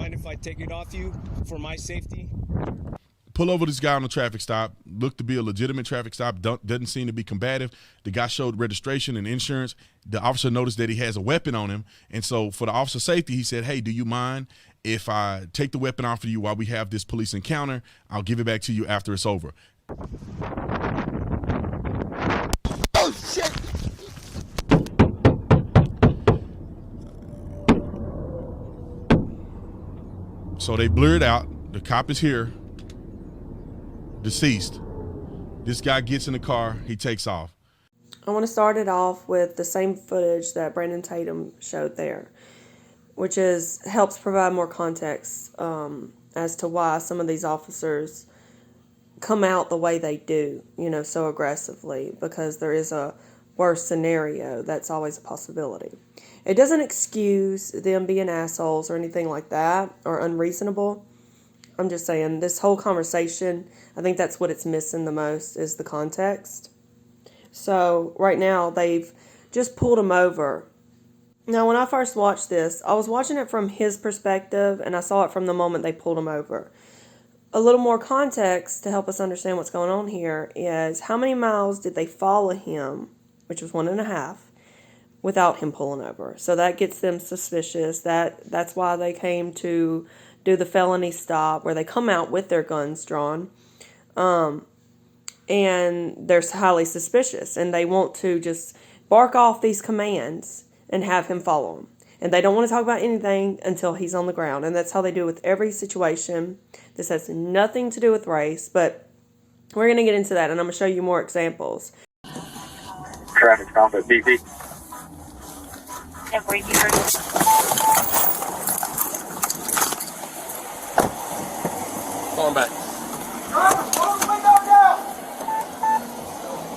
mind if I take it off you for my safety? Pull over this guy on a traffic stop. Looked to be a legitimate traffic stop. Doesn't seem to be combative. The guy showed registration and insurance. The officer noticed that he has a weapon on him. And so for the officer's safety, he said, hey, do you mind if I take the weapon off of you while we have this police encounter? I'll give it back to you after it's over. Oh, shit! So they blurred out. The cop is here. Deceased. This guy gets in the car. He takes off. I want to start it off with the same footage that Brandon Tatum showed there, which helps provide more context as to why some of these officers come out the way they do, so aggressively, because there is a worse scenario. That's always a possibility. It doesn't excuse them being assholes or anything like that or unreasonable. I'm just saying, this whole conversation, I think that's what it's missing the most, is the context. So right now, they've just pulled him over. Now, when I first watched this, I was watching it from his perspective, and I saw it from the moment they pulled him over. A little more context to help us understand what's going on here is how many miles did they follow him, which was 1.5, without him pulling over. So that gets them suspicious. That's why they came to do the felony stop, where they come out with their guns drawn, and they're highly suspicious, and they want to just bark off these commands and have him follow them. And they don't want to talk about anything until he's on the ground, and that's how they do it with every situation. This has nothing to do with race, but we're going to get into that, and I'm going to show you more examples. Traffic stop at BP. Going back. Close the window down!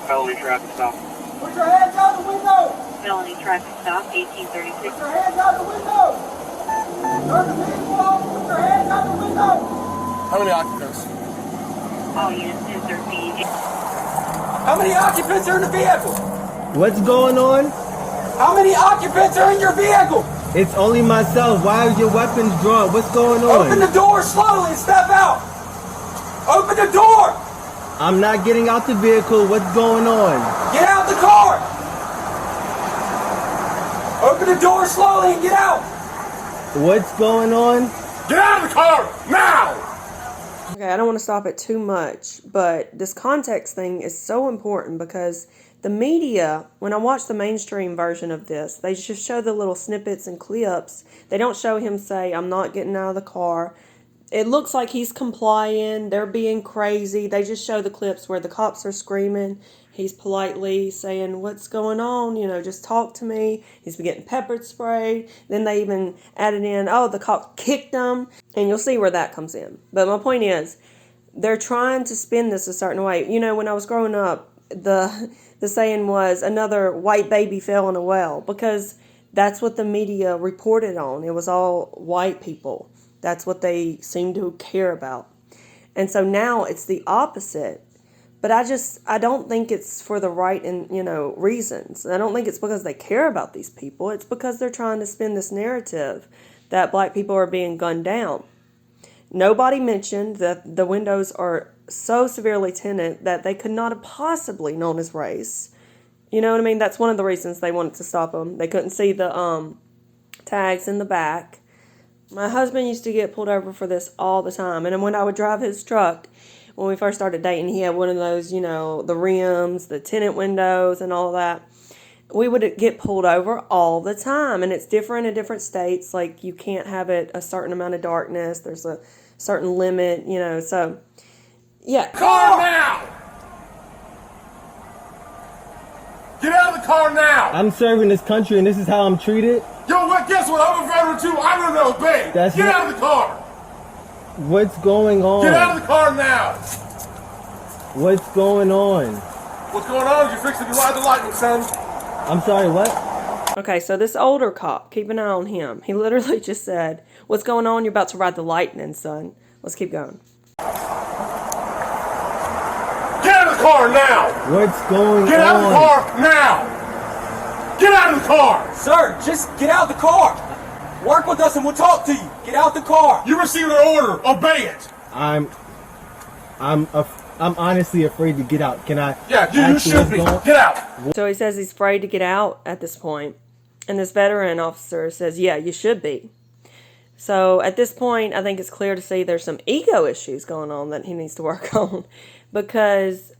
Felony traffic stop. Put your hands out the window! Felony traffic stop, 1836. Put your hands out the window! Turn the vehicle off! Put your hands out the window! How many occupants? All units 1013. How many occupants are in the vehicle? What's going on? How many occupants are in your vehicle? It's only myself. Why are your weapons drawn? What's going on? Open the door slowly and step out! Open the door! I'm not getting out the vehicle. What's going on? Get out the car! Open the door slowly and get out! What's going on? Get out of the car now! Okay, I don't want to stop it too much, but this context thing is so important because the media, when I watch the mainstream version of this, they just show the little snippets and clips. They don't show him say, I'm not getting out of the car. It looks like he's complying. They're being crazy. They just show the clips where the cops are screaming. He's politely saying, what's going on? Just talk to me. He's been getting pepper sprayed. Then they even added in, the cop kicked him. And you'll see where that comes in. But my point is, they're trying to spin this a certain way. When I was growing up, the saying was, another white baby fell in a well, because that's what the media reported on. It was all white people. That's what they seem to care about. And so now it's the opposite. But I don't think it's for the right reasons. I don't think it's because they care about these people. It's because they're trying to spin this narrative that black people are being gunned down. Nobody mentioned that the windows are so severely tinted that they could not have possibly known his race. You know what I mean? That's one of the reasons they wanted to stop him. They couldn't see the tags in the back. My husband used to get pulled over for this all the time. And then when I would drive his truck, when we first started dating, he had one of those, the rims, the tinted windows and all of that. We would get pulled over all the time. And it's different in different states. Like, you can't have it a certain amount of darkness. There's a certain limit, so... Yeah. Car now! Get out of the car now! I'm serving this country and this is how I'm treated? Yo, guess what? I'm a veteran too. I'm gonna obey. Get out of the car! What's going on? Get out of the car now! What's going on? What's going on is you're fixing to ride the lightning, son. I'm sorry, what? Okay, so this older cop, keep an eye on him. He literally just said, what's going on? You're about to ride the lightning, son. Let's keep going. Get out of the car now! What's going on? Get out of the car now! Get out of the car! Sir, just get out of the car! Work with us and we'll talk to you. Get out the car. You received an order. Obey it. I'm honestly afraid to get out. Can I? Yeah, you ask should be. what's going- Get out. So he says he's afraid to get out at this point. And this veteran officer says, yeah, you should be. So at this point, I think it's clear to see there's some ego issues going on that he needs to work on, because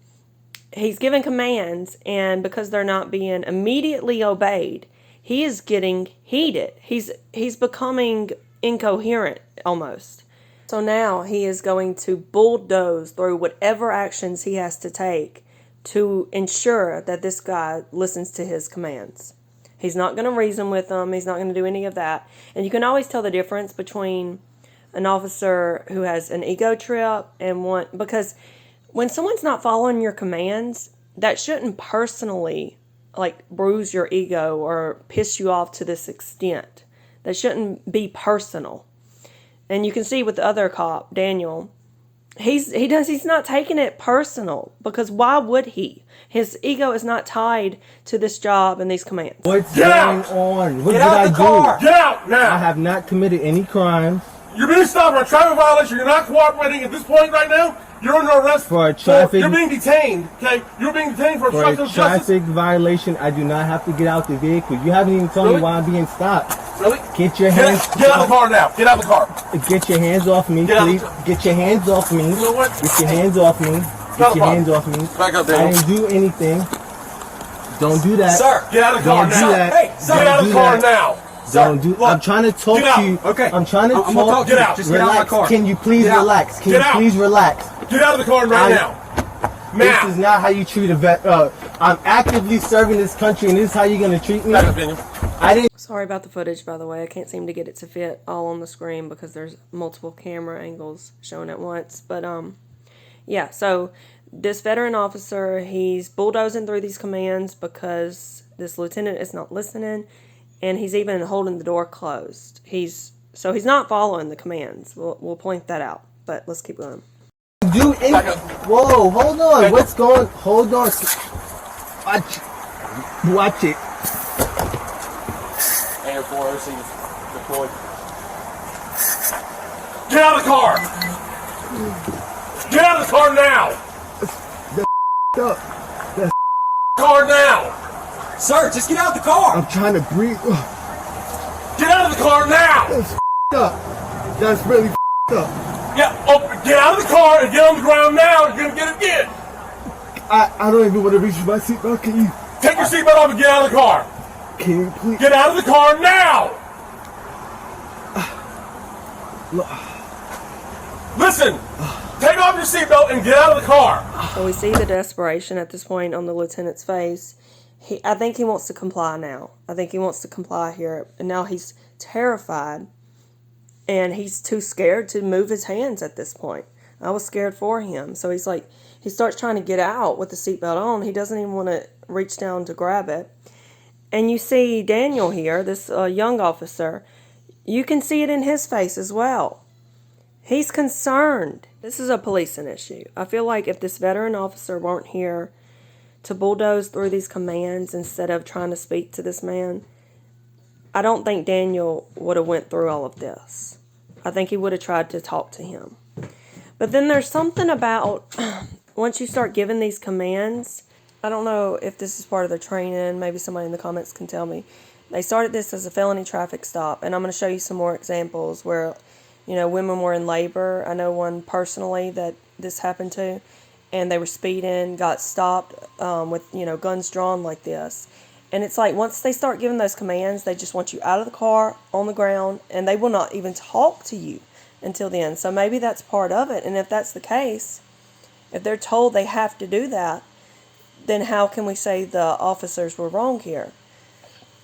he's giving commands, and because they're not being immediately obeyed, he is getting heated. He's becoming incoherent almost. So now he is going to bulldoze through whatever actions he has to take to ensure that this guy listens to his commands. He's not going to reason with them. He's not going to do any of that. And you can always tell the difference between an officer who has an ego trip and one, because when someone's not following your commands, that shouldn't personally like bruise your ego or piss you off to this extent. That shouldn't be personal. And you can see with the other cop, Daniel, he's not taking it personal, because why would he? His ego is not tied to this job and these commands. What's Get going out! on? What Get did out I the do? car! Get out now. I have not committed any crimes You're being stopped for a traffic violation. You're not cooperating at this point right now. You're under arrest For a traffic- You're being detained. Okay, you're being detained for for a obstruction of justice. traffic violation. I do not have to get out the vehicle. You haven't even told Really? me why I'm being stopped. Really? Get your hands. Get out of the car now. Get out of the car. Get your hands off me, Get out please. of Get your hands off me. You know what? Get your hands off me. Not a Get your problem. hands off me. Back up, I Daniel. didn't do anything. Don't do that. Sir, Get out of the car Don't do now. that. Hey, sir, Get out of do the car that. now. Don't do. look, I'm trying to talk get out. to you. Okay. I'm trying to I'm talk. gonna talk to Get you. out. Just get out of Relax. my car. Can you please Get out. relax? Can Get you out. please relax? Get out of the car right I- now. This Now. is not how you treat a vet. I'm actively serving this country, and this is how you're gonna treat me. Back up, Daniel. I didn't. Sorry about the footage, by the way. I can't seem to get it to fit all on the screen because there's multiple camera angles showing at once. But, yeah, so this veteran officer, he's bulldozing through these commands because this lieutenant is not listening, and he's even holding the door closed. So he's not following the commands. We'll point that out, but let's keep going. Do any- Whoa, hold on. What's going? Hold on. Watch it. And 4 OCs deployed. Get out of the car! Get out of the car now! Up. Car now! Sir, just get out the car. I'm trying to breathe. Get out of the car now! That's up. That's really up. Yeah, get out of the car and get on the ground now. You're gonna get it again. I don't even want to reach for my seatbelt. Can you? Take your seatbelt off and get out of the car. Can you please? Get out of the car now! Listen! Take off your seatbelt and get out of the car! So we see the desperation at this point on the lieutenant's face. I think he wants to comply now. I think he wants to comply here. And now he's terrified. And he's too scared to move his hands at this point. I was scared for him. So he's like, he starts trying to get out with the seatbelt on. He doesn't even want to reach down to grab it. And you see Daniel here, this young officer. You can see it in his face as well. He's concerned. This is a policing issue. I feel like if this veteran officer weren't here to bulldoze through these commands instead of trying to speak to this man, I don't think Daniel would have went through all of this. I think he would have tried to talk to him. But then there's something about once you start giving these commands, I don't know if this is part of their training. Maybe somebody in the comments can tell me. They started this as a felony traffic stop, and I'm going to show you some more examples where, you know, women were in labor. I know one personally that this happened to, and they were speeding, got stopped with, you know, guns drawn like this. And it's like once they start giving those commands, they just want you out of the car, on the ground, and they will not even talk to you until then. So maybe that's part of it. And if that's the case, if they're told they have to do that, then how can we say the officers were wrong here?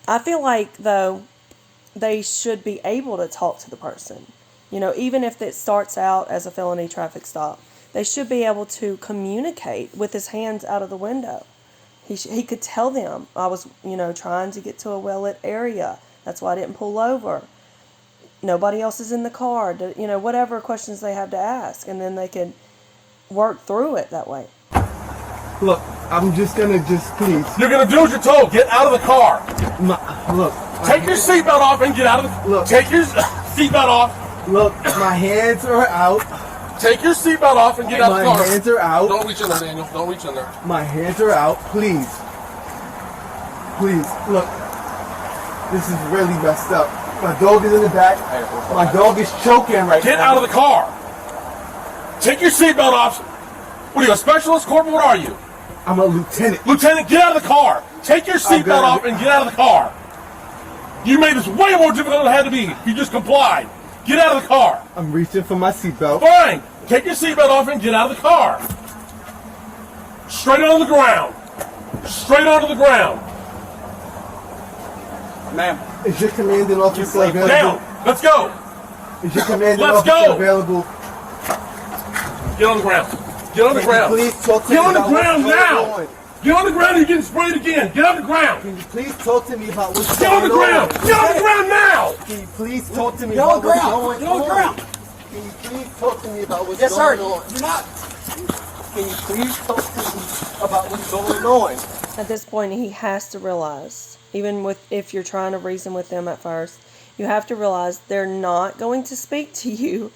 I feel like, though, they should be able to talk to the person. You know, even if it starts out as a felony traffic stop, they should be able to communicate with his hands out of the window. He could tell them, I was, you know, trying to get to a well-lit area. That's why I didn't pull over. Nobody else is in the car. You know, whatever questions they have to ask. And then they could work through it that way. Look, I'm just gonna please. You're gonna do what you're told. Get out of the car. Look, Take your seatbelt off and get out of the. Look. Take your seatbelt off. Look, my hands are out. Take your seatbelt off and get out of the car. My hands are out. Don't reach in there, Daniel. Don't reach in there. My hands are out. Please. Please. Look. This is really messed up. My dog is in the back. My dog is choking right now. Get out of the car. Take your seatbelt off. What are you, a specialist, corporal? What are you? I'm a lieutenant. Lieutenant, get out of the car. Take your seatbelt off and get out of the car. You made this way more difficult than it had to be. You just complied. Get out of the car. I'm reaching for my seatbelt. Fine. Take your seatbelt off and get out of the car. Straight onto the ground. Straight onto the ground. Ma'am. Is your commanding officer available? Down. Let's go. Is your commanding Let's officer go. available? Get on the ground. Get on the Can you ground. please talk to Get me on the about what's ground going now. on? Get on the ground. You're getting sprayed again. Get on the ground. Can you please talk to me about what's Get going on the ground. on? Get on the ground now. Can you please talk to me Get on about the what's ground. going Get on the on? ground. Can you please talk to me about what's Yes, sir. going on? You're not. Can you please talk to me about what's going on? At this point, he has to realize, even if you're trying to reason with them at first, you have to realize they're not going to speak to you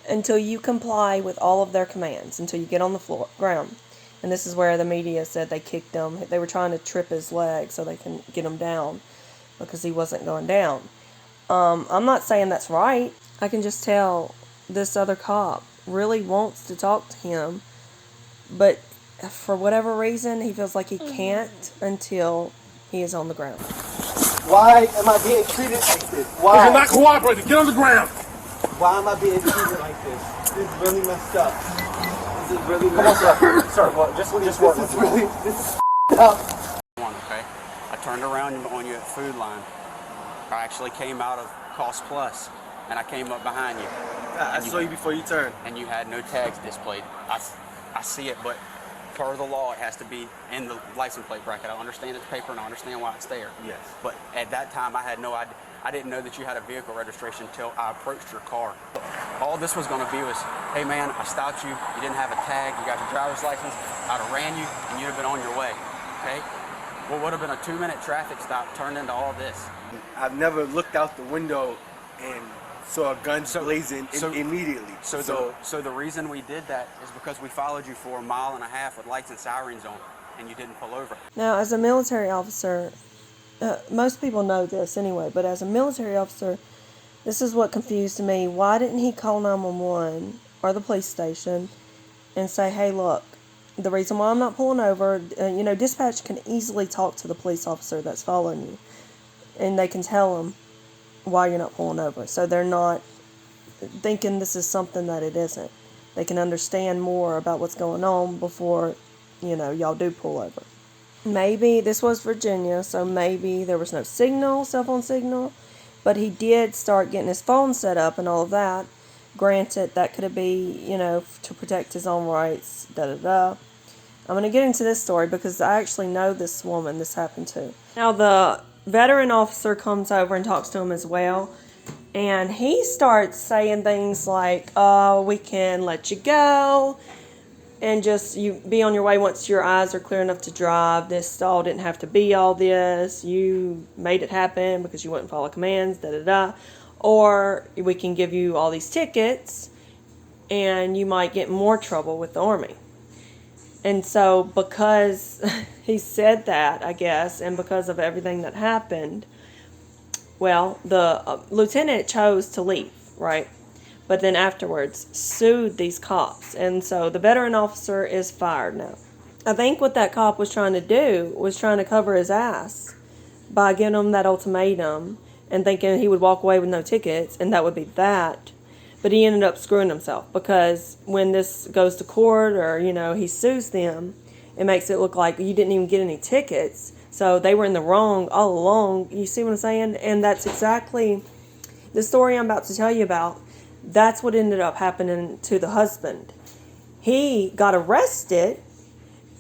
until you comply with all of their commands, until you get on the ground. And this is where the media said they kicked him. They were trying to trip his leg so they can get him down because he wasn't going down. I'm not saying that's right. I can just tell this other cop really wants to talk to him, but for whatever reason, he feels like he can't until he is on the ground. Why am I being treated like this? Why? You're not cooperating. Get on the ground. Why am I being treated like this? This is really messed up. This is really messed up. Sir, well, just This work is with really, this is up. Okay, I turned around on you at Food Line. I actually came out of Cost Plus, and I came up behind you. I saw you before you turned. And you had no tags displayed. I see it, but per the law, it has to be in the license plate bracket. I understand it's paper, and I understand why it's there. Yes. But at that time, I had no idea. I didn't know that you had a vehicle registration until I approached your car. All this was going to be was, hey man, I stopped you. You didn't have a tag. You got your driver's license. I'd have ran you, and you'd have been on your way. Okay? What would have been a 2-minute traffic stop turned into all this. I've never looked out the window and saw guns blazing immediately. So the reason we did that is because we followed you for 1.5 miles with lights and sirens on, and you didn't pull over. Now, as a military officer, most people know this anyway, but as a military officer, this is what confused me. Why didn't he call 911 or the police station and say, hey, look, the reason why I'm not pulling over, dispatch can easily talk to the police officer that's following you, and they can tell them why you're not pulling over. So they're not thinking this is something that it isn't. They can understand more about what's going on before, y'all do pull over. Maybe this was Virginia, so maybe there was no signal, cell phone signal, but he did start getting his phone set up and all of that. Granted, that could be, to protect his own rights, I'm going to get into this story because I actually know this woman this happened to. Now, the veteran officer comes over and talks to him as well, and he starts saying things like, oh, we can let you go, and just you be on your way once your eyes are clear enough to drive. This all didn't have to be all this. You made it happen because you wouldn't follow commands, Or we can give you all these tickets, and you might get more trouble with the Army. And so because he said that, I guess, and because of everything that happened, well, the lieutenant chose to leave, right? But then afterwards sued these cops. And so the veteran officer is fired now. I think what that cop was trying to do was trying to cover his ass by giving him that ultimatum and thinking he would walk away with no tickets, and that would be that. But he ended up screwing himself because when this goes to court or, he sues them, it makes it look like you didn't even get any tickets. So they were in the wrong all along. You see what I'm saying? And that's exactly the story I'm about to tell you about. That's what ended up happening to the husband. He got arrested,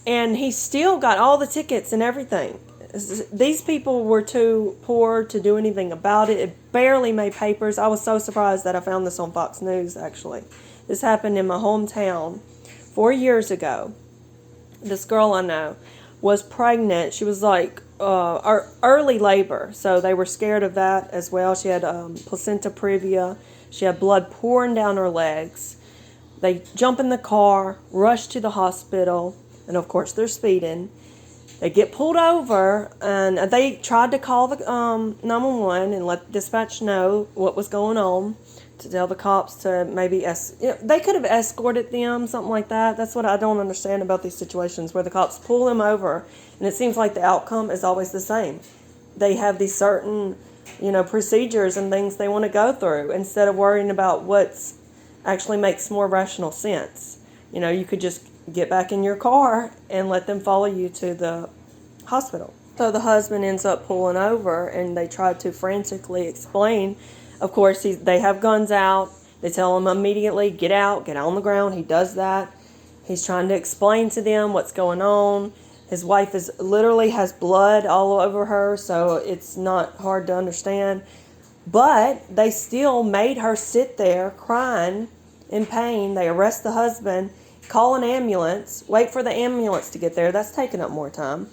and he still got all the tickets and everything. These people were too poor to do anything about it. It barely made papers. I was so surprised that I found this on Fox News, actually. This happened in my hometown 4 years ago. This girl I know was pregnant. She was like early labor, so they were scared of that as well. She had placenta previa. She had blood pouring down her legs. They jump in the car, rush to the hospital, and of course they're speeding. They get pulled over, and they tried to call the 911 and let dispatch know what was going on, to tell the cops to maybe they could have escorted them, something like that. That's what I don't understand about these situations where the cops pull them over, and it seems like the outcome is always the same. They have these certain, procedures and things they want to go through instead of worrying about what's actually makes more rational sense. You could just get back in your car and let them follow you to the hospital. So the husband ends up pulling over, and they try to frantically explain. Of course, they have guns out. They tell him immediately, get out on the ground. He does that. He's trying to explain to them what's going on. His wife literally has blood all over her, so it's not hard to understand. But they still made her sit there crying in pain. They arrest the husband, call an ambulance, wait for the ambulance to get there. That's taking up more time.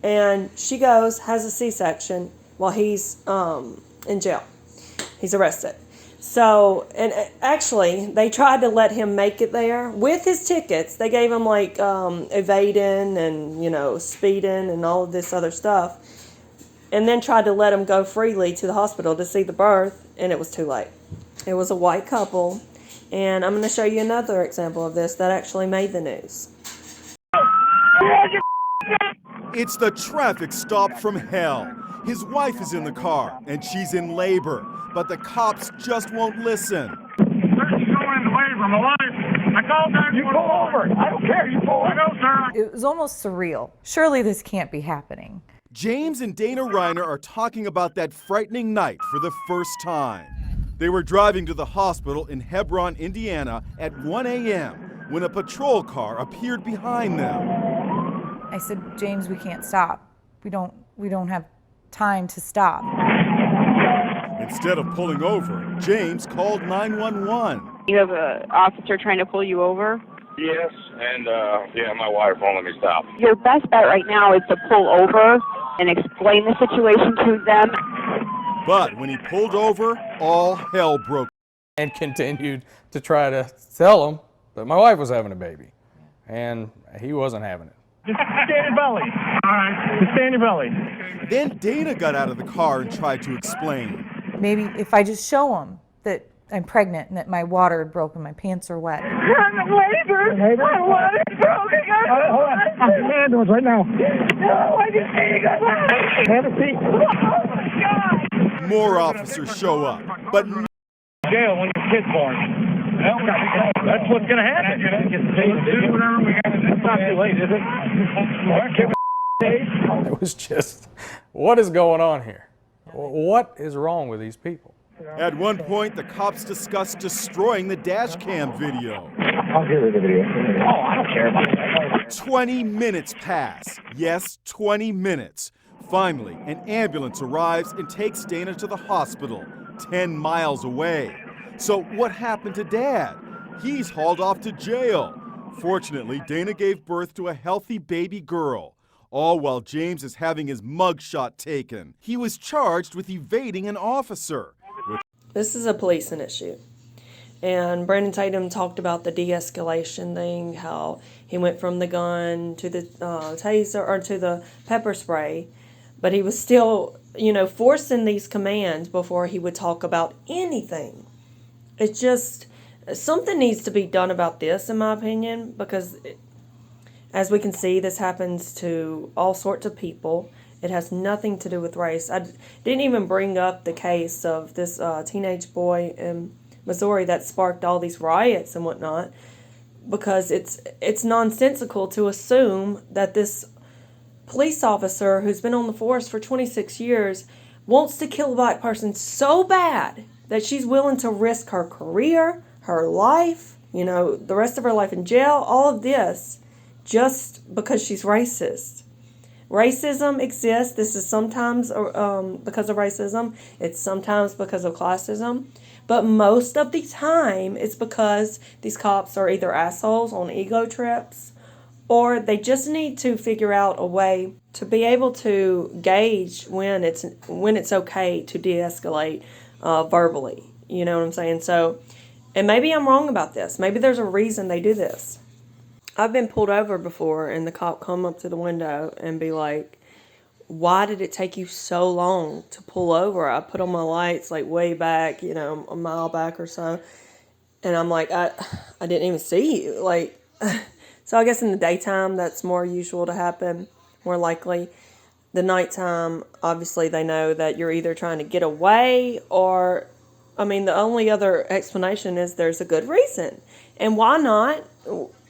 And she goes, has a C-section while he's in jail. He's arrested. So, and actually, they tried to let him make it there with his tickets. They gave him evading and, speeding and all of this other stuff. And then tried to let him go freely to the hospital to see the birth, and it was too late. It was a white couple, and I'm going to show you another example of this that actually made the news. It's the traffic stop from hell. His wife is in the car, and she's in labor, but the cops just won't listen. She's going into labor, my wife. I called 911. You pull over. I don't care. You pull over. I know, sir. It was almost surreal. Surely this can't be happening. James and Dana Reiner are talking about that frightening night for the first time. They were driving to the hospital in Hebron, Indiana at 1 a.m. when a patrol car appeared behind them. I said, James, we can't stop. We don't have time to stop. Instead of pulling over, James called 911. You have an officer trying to pull you over? Yes, and my wife won't let me stop. Your best bet right now is to pull over and explain the situation to them. But when he pulled over, all hell broke. And continued to try to tell him that my wife was having a baby, and he wasn't having it. Just stand your belly. All right. Just stand your belly. Then Dana got out of the car and tried to explain. Maybe if I just show him that I'm pregnant and that my water had broken, my pants are wet. I'm in labor. My water's broken. Hold on. I'm in the ambulance right now. No, I just need to go. Have a seat. Oh, my God. More officers show up, but Jail when your kid's born. Well, that's what's going to happen. It's not too late, is it? It was just, what is going on here? What is wrong with these people? At one point, the cops discussed destroying the dash cam video. I'll give her the video. Oh, I don't care about that. 20 minutes pass. Yes, 20 minutes. Finally, an ambulance arrives and takes Dana to the hospital, 10 miles away. So what happened to Dad? He's hauled off to jail. Fortunately, Dana gave birth to a healthy baby girl, all while James is having his mugshot taken. He was charged with evading an officer. This is a policing issue. And Brandon Tatum talked about the de-escalation thing, how he went from the gun to the taser or to the pepper spray, but he was still, forcing these commands before he would talk about anything. It's just, something needs to be done about this, in my opinion, because as we can see, this happens to all sorts of people. It has nothing to do with race. I didn't even bring up the case of this teenage boy in Missouri that sparked all these riots and whatnot, because it's nonsensical to assume that this police officer who's been on the force for 26 years wants to kill a black person so bad that she's willing to risk her career, her life, the rest of her life in jail, all of this, just because she's racist. Racism exists. This is sometimes because of racism. It's sometimes because of classism. But most of the time, it's because these cops are either assholes on ego trips or they just need to figure out a way to be able to gauge when it's okay to de-escalate verbally. You know what I'm saying? So, and maybe I'm wrong about this. Maybe there's a reason they do this. I've been pulled over before, and the cop come up to the window and be like, "Why did it take you so long to pull over?" I put on my lights like way back, you know, a mile back or so, and I'm like, I didn't even see you, like. So I guess in the daytime that's more usual to happen, more likely. The nighttime, obviously they know that you're either trying to get away or, I mean, the only other explanation is there's a good reason. And why not?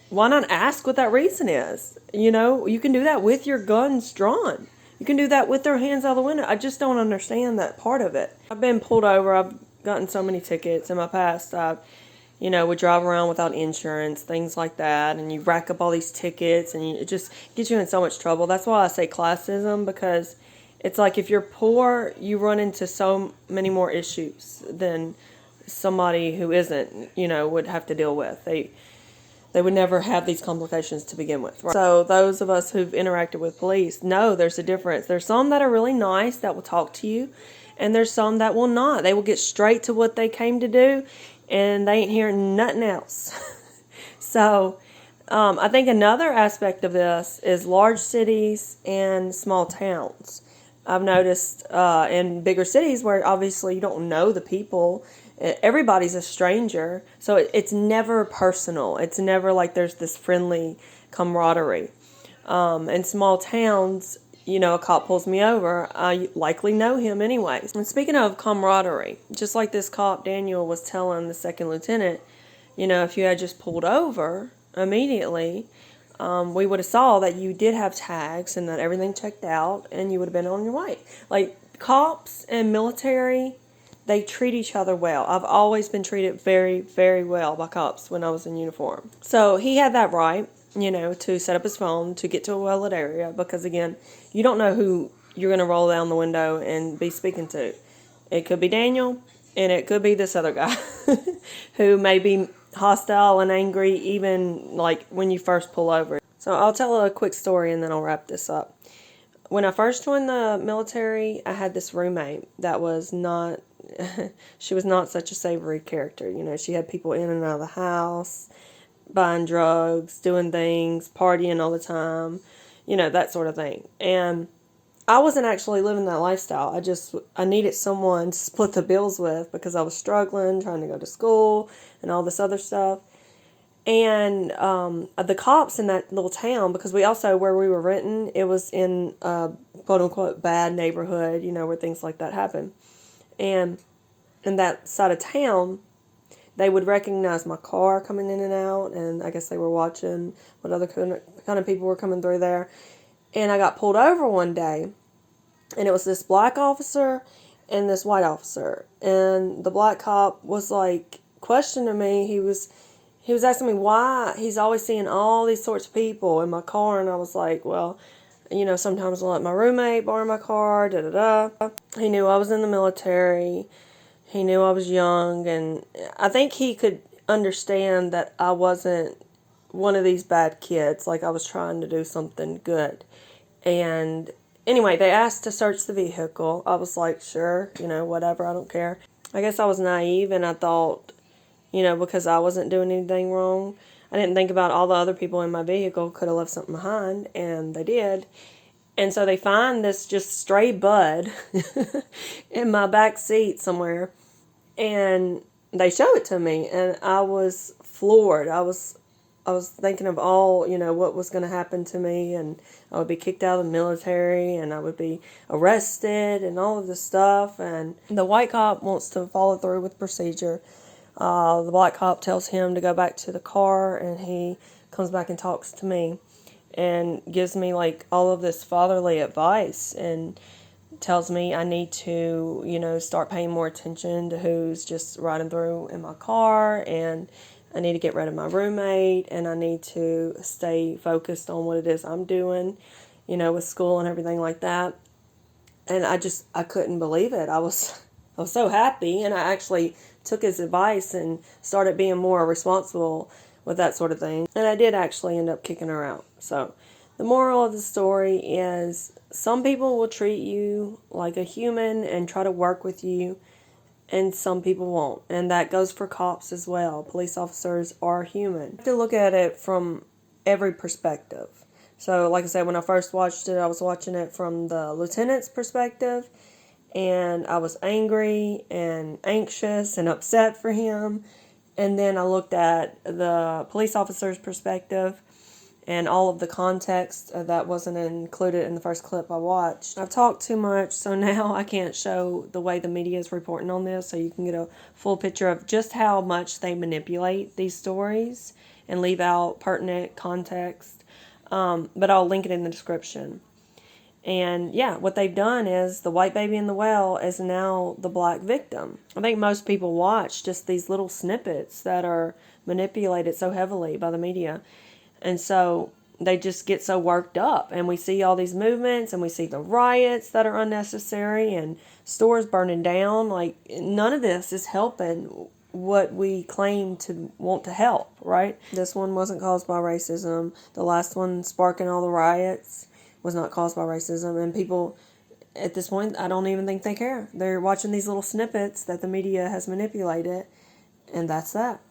Why not ask what that reason is? You know, you can do that with your guns drawn. You can do that with their hands out the window. I just don't understand that part of it. I've been pulled over. I've gotten so many tickets in my past. You know, would drive around without insurance, things like that, and you rack up all these tickets, and it just gets you in so much trouble. That's why I say classism, because it's like if you're poor, you run into so many more issues than somebody who isn't, you know, would have to deal with. They would never have these complications to begin with. Right? So those of us who've interacted with police know there's a difference. There's some that are really nice that will talk to you, and there's some that will not. They will get straight to what they came to do, and they ain't hearing nothing else. So I think another aspect of this is large cities and small towns. I've noticed in bigger cities where obviously you don't know the people, everybody's a stranger, so it's never personal. It's never like there's this friendly camaraderie. In small towns, you know, a cop pulls me over, I likely know him anyways. And speaking of camaraderie, just like this cop Daniel was telling the second lieutenant, you know, if you had just pulled over immediately, we would have saw that you did have tags and that everything checked out, and you would have been on your way. Like, cops and military, they treat each other well. I've always been treated very, very well by cops when I was in uniform. So he had that right, you know, to set up his phone to get to a well-lit area, because again, you don't know who you're going to roll down the window and be speaking to. It could be Daniel, and it could be this other guy who may be hostile and angry even like when you first pull over. So I'll tell a quick story and then I'll wrap this up. When I first joined the military, I had this roommate that was not, she was not such a savory character. You know, she had people in and out of the house, buying drugs, doing things, partying all the time, you know, that sort of thing. And I wasn't actually living that lifestyle. I needed someone to split the bills with because I was struggling, trying to go to school and all this other stuff. And the cops in that little town, because we also, where we were renting, it was in a quote-unquote bad neighborhood, you know, where things like that happen. And in that side of town, they would recognize my car coming in and out, and I guess they were watching what other kind of people were coming through there. And I got pulled over one day, and it was this black officer and this white officer. And the black cop was like questioning me. He was asking me why he's always seeing all these sorts of people in my car, and I was like, well, you know, sometimes I'll let my roommate borrow my car, da-da-da. He knew I was in the military. He knew I was young, and I think he could understand that I wasn't one of these bad kids, like I was trying to do something good. And anyway, they asked to search the vehicle. I was like, sure, you know, whatever, I don't care. I guess I was naive, and I thought, you know, because I wasn't doing anything wrong, I didn't think about all the other people in my vehicle could have left something behind, and they did. And so they find this just stray bud in my back seat somewhere, and they show it to me, and I was floored. I was thinking of all, you know, what was going to happen to me, and I would be kicked out of the military, and I would be arrested, and all of this stuff. And the white cop wants to follow through with procedure. The black cop tells him to go back to the car, and he comes back and talks to me and gives me like all of this fatherly advice and tells me I need to, you know, start paying more attention to who's just riding through in my car, and I need to get rid of my roommate, and I need to stay focused on what it is I'm doing, you know, with school and everything like that. And I couldn't believe it. I was so happy, and I actually took his advice and started being more responsible with that sort of thing. And I did actually end up kicking her out. So the moral of the story is some people will treat you like a human and try to work with you, and some people won't. And that goes for cops as well. Police officers are human. You have to look at it from every perspective. So like I said, when I first watched it, I was watching it from the lieutenant's perspective, and I was angry and anxious and upset for him. And then I looked at the police officer's perspective and all of the context that wasn't included in the first clip I watched. I've talked too much, so now I can't show the way the media is reporting on this, so you can get a full picture of just how much they manipulate these stories and leave out pertinent context. But I'll link it in the description. And yeah, what they've done is the white baby in the well is now the black victim. I think most people watch just these little snippets that are manipulated so heavily by the media. And so they just get so worked up, and we see all these movements, and we see the riots that are unnecessary and stores burning down. Like, none of this is helping what we claim to want to help, right? This one wasn't caused by racism. The last one sparking all the riots was not caused by racism. And people at this point, I don't even think they care. They're watching these little snippets that the media has manipulated, and that's that.